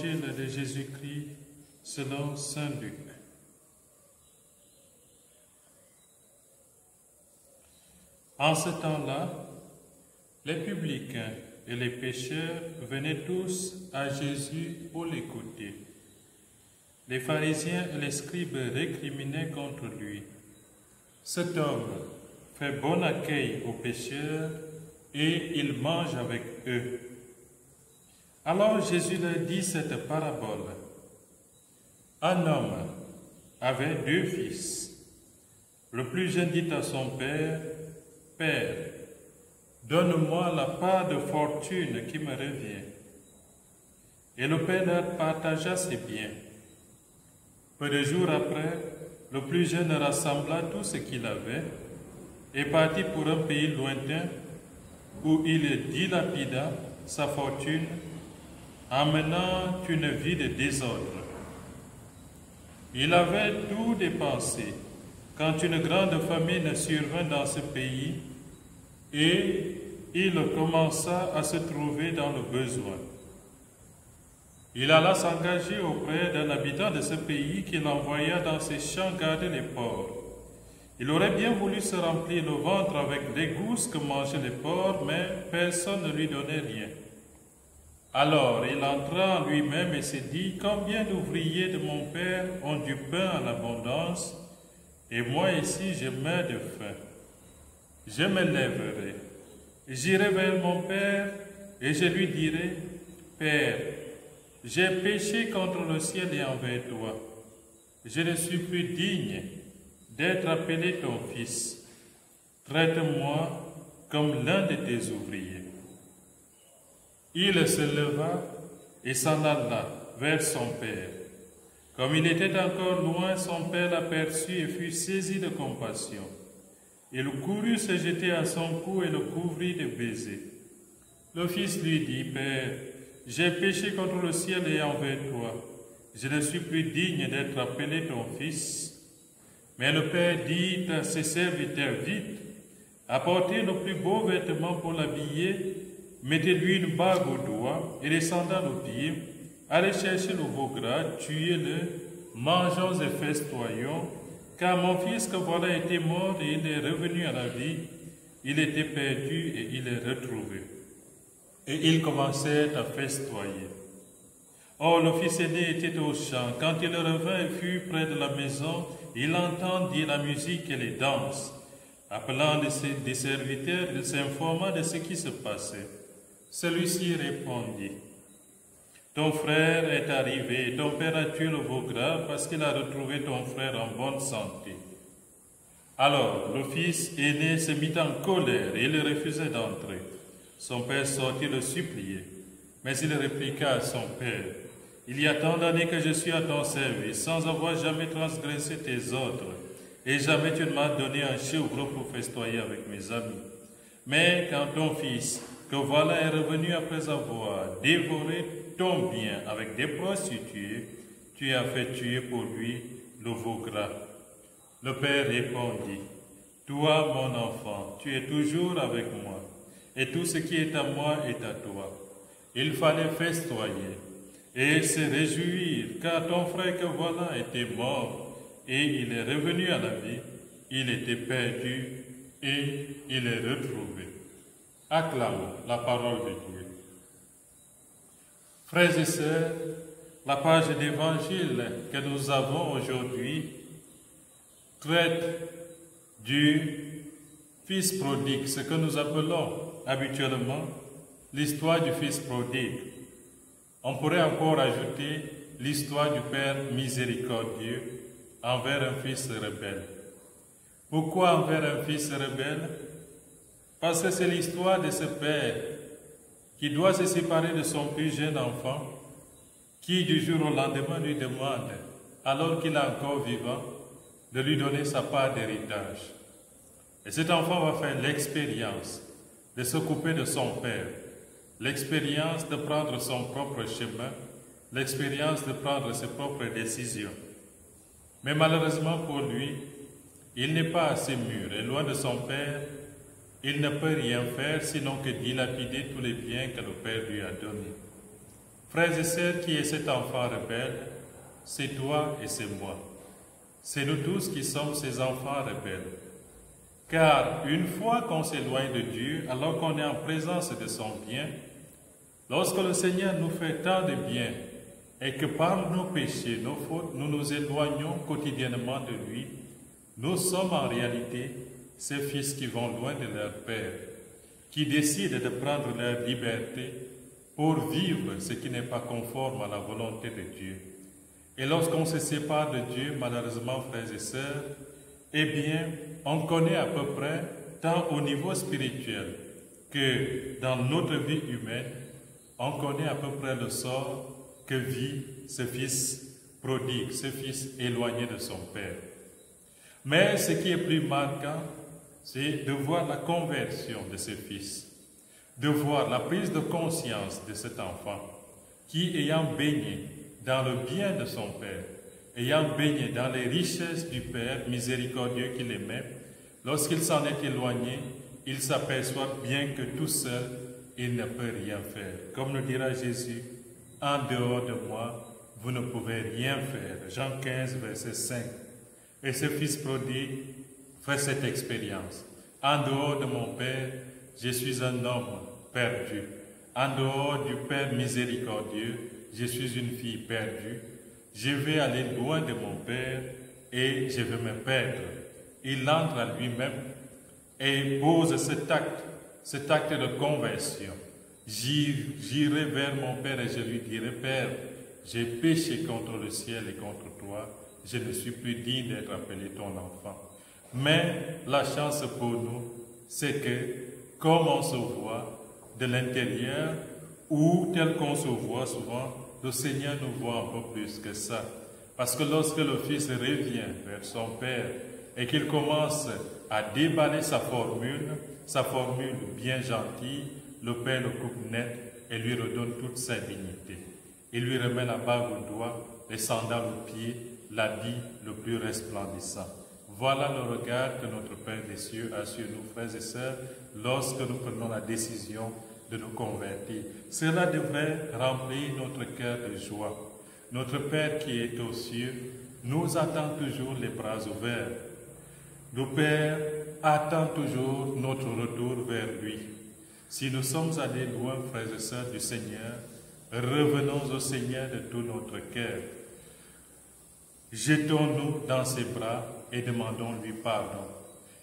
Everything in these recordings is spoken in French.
Évangile de Jésus-Christ selon saint Luc. En ce temps-là, les publicains et les pécheurs venaient tous à Jésus pour l'écouter. Les pharisiens et les scribes récriminaient contre lui. Cet homme fait bon accueil aux pécheurs et il mange avec eux. Alors Jésus leur dit cette parabole. Un homme avait 2 fils. Le plus jeune dit à son père, « Père, donne-moi la part de fortune qui me revient. » Et le père leur partagea ses biens. Peu de jours après, le plus jeune rassembla tout ce qu'il avait et partit pour un pays lointain où il dilapida sa fortune en menant une vie de désordre. Il avait tout dépensé quand une grande famine survint dans ce pays et il commença à se trouver dans le besoin. Il alla s'engager auprès d'un habitant de ce pays qu'il envoya dans ses champs garder les porcs. Il aurait bien voulu se remplir le ventre avec les gousses que mangeaient les porcs, mais personne ne lui donnait rien. Alors il entra en lui-même et se dit, « Combien d'ouvriers de mon père ont du pain en abondance, et moi ici je meurs de faim. Je me lèverai, j'irai vers mon père et je lui dirai, « Père, j'ai péché contre le ciel et envers toi. Je ne suis plus digne d'être appelé ton fils. Traite-moi comme l'un de tes ouvriers. » Il se leva et s'en alla vers son père. Comme il était encore loin, son père l'aperçut et fut saisi de compassion. Il courut se jeter à son cou et le couvrit de baisers. Le fils lui dit, « Père, j'ai péché contre le ciel et envers toi. Je ne suis plus digne d'être appelé ton fils. » Mais le père dit à ses serviteurs, « Vite, apportez le plus beau vêtement pour l'habiller, mettez-lui une bague au doigt et des sandales aux pieds. Allez chercher le veau gras, tuez-le, mangeons et festoyons, car mon fils que voilà était mort et il est revenu à la vie. Il était perdu et il est retrouvé. » Et ils commencèrent à festoyer. Or, le fils aîné était au champ. Quand il revint et fut près de la maison, il entendit la musique et les danses. Appelant des serviteurs, il s'informa de ce qui se passait. Celui-ci répondit, « Ton frère est arrivé, et ton père a tué le veau gras parce qu'il a retrouvé ton frère en bonne santé. » Alors le fils aîné se mit en colère et il refusait d'entrer. Son père sortit le supplier, mais il répliqua à son père, « Il y a tant d'années que je suis à ton service, sans avoir jamais transgressé tes ordres, et jamais tu ne m'as donné un chèvre pour festoyer avec mes amis. Mais quand ton fils, que voilà, est revenu après avoir dévoré ton bien avec des prostituées, tu as fait tuer pour lui le veau gras. » Le père répondit, « Toi, mon enfant, tu es toujours avec moi, et tout ce qui est à moi est à toi. » Il fallait festoyer et se réjouir, car ton frère que voilà était mort, et il est revenu à la vie. Il était perdu, et il est retrouvé. Acclamons la parole de Dieu. Frères et sœurs, la page d'évangile que nous avons aujourd'hui traite du fils prodigue, ce que nous appelons habituellement l'histoire du fils prodigue. On pourrait encore ajouter l'histoire du Père miséricordieux envers un fils rebelle. Pourquoi envers un fils rebelle? Parce que c'est l'histoire de ce père qui doit se séparer de son plus jeune enfant, qui du jour au lendemain lui demande, alors qu'il est encore vivant, de lui donner sa part d'héritage. Et cet enfant va faire l'expérience de se couper de son père, l'expérience de prendre son propre chemin, l'expérience de prendre ses propres décisions. Mais malheureusement pour lui, il n'est pas assez mûr et loin de son père, il ne peut rien faire sinon que dilapider tous les biens que le Père lui a donnés. Frères et sœurs, qui est cet enfant rebelle? C'est toi et c'est moi. C'est nous tous qui sommes ces enfants rebelles. Car une fois qu'on s'éloigne de Dieu, alors qu'on est en présence de son bien, lorsque le Seigneur nous fait tant de bien et que par nos péchés, nos fautes, nous nous éloignons quotidiennement de lui, nous sommes en réalité ces fils qui vont loin de leur Père, qui décident de prendre leur liberté pour vivre ce qui n'est pas conforme à la volonté de Dieu. Et lorsqu'on se sépare de Dieu, malheureusement, frères et sœurs, eh bien, on connaît à peu près, tant au niveau spirituel que dans notre vie humaine, on connaît à peu près le sort que vit ce fils prodigue, ce fils éloigné de son Père. Mais ce qui est plus marquant, c'est de voir la conversion de ce fils, de voir la prise de conscience de cet enfant qui, ayant baigné dans le bien de son Père, ayant baigné dans les richesses du Père miséricordieux qu'il aimait, lorsqu'il s'en est éloigné, il s'aperçoit bien que tout seul, il ne peut rien faire. Comme le dira Jésus, « En dehors de moi, vous ne pouvez rien faire. » Jean 15, verset 5. Et ce fils prodigue fait cette expérience. « En dehors de mon Père, je suis un homme perdu. En dehors du Père miséricordieux, je suis une fille perdue. Je vais aller loin de mon Père et je vais me perdre. » Il entre à lui-même et pose cet acte de conversion. J'irai vers mon Père et je lui dirai, « Père, j'ai péché contre le ciel et contre toi. Je ne suis plus digne d'être appelé ton enfant. » Mais la chance pour nous, c'est que, comme on se voit de l'intérieur, ou tel qu'on se voit souvent, le Seigneur nous voit un peu plus que ça. Parce que lorsque le Fils revient vers son Père et qu'il commence à déballer sa formule bien gentille, le Père le coupe net et lui redonne toute sa dignité. Il lui remet la bague au doigt, les sandales aux pieds, l'habit le plus resplendissant. Voilà le regard que notre Père des cieux a sur nous, frères et sœurs, lorsque nous prenons la décision de nous convertir. Cela devrait remplir notre cœur de joie. Notre Père qui est aux cieux nous attend toujours les bras ouverts. Le Père attend toujours notre retour vers lui. Si nous sommes allés loin, frères et sœurs du Seigneur, revenons au Seigneur de tout notre cœur. Jetons-nous dans ses bras et demandons-lui pardon.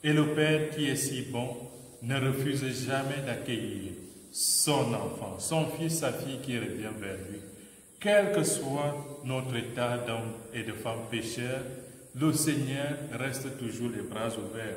Et le Père qui est si bon ne refuse jamais d'accueillir son enfant, son fils, sa fille qui revient vers lui. Quel que soit notre état d'homme et de femme pécheurs, le Seigneur reste toujours les bras ouverts.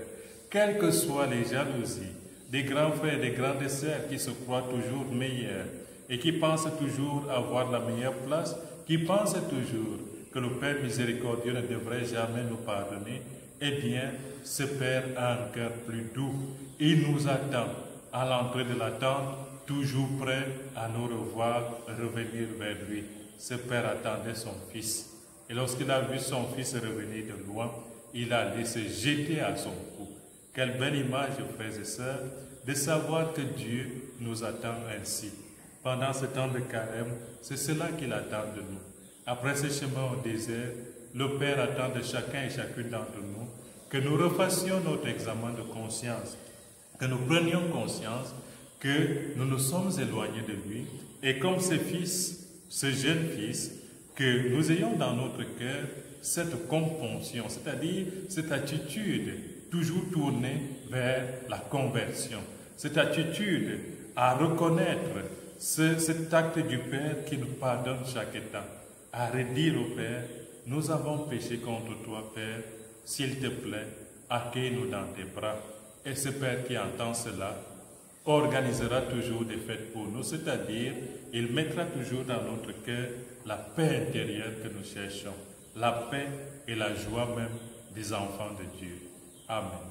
Quelles que soient les jalousies des grands frères et des grandes sœurs qui se croient toujours meilleurs et qui pensent toujours avoir la meilleure place, qui pensent toujours que le Père miséricordieux ne devrait jamais nous pardonner, eh bien, ce Père a un cœur plus doux. Il nous attend à l'entrée de la tente, toujours prêt à nous revoir, revenir vers lui. Ce Père attendait son Fils. Et lorsqu'il a vu son Fils revenir de loin, il a allé se jeter à son cou. Quelle belle image, frères et sœurs, de savoir que Dieu nous attend ainsi. Pendant ce temps de carême, c'est cela qu'il attend de nous. Après ce chemin au désert, le Père attend de chacun et chacune d'entre nous que nous refassions notre examen de conscience, que nous prenions conscience que nous nous sommes éloignés de lui et comme ce fils, ce jeune fils, que nous ayons dans notre cœur cette compunction, c'est-à-dire cette attitude toujours tournée vers la conversion, cette attitude à reconnaître cet acte du Père qui nous pardonne chaque temps, à redire au Père, nous avons péché contre toi, Père, s'il te plaît, accueille-nous dans tes bras. Et ce Père qui entend cela organisera toujours des fêtes pour nous, c'est-à-dire, il mettra toujours dans notre cœur la paix intérieure que nous cherchons, la paix et la joie même des enfants de Dieu. Amen.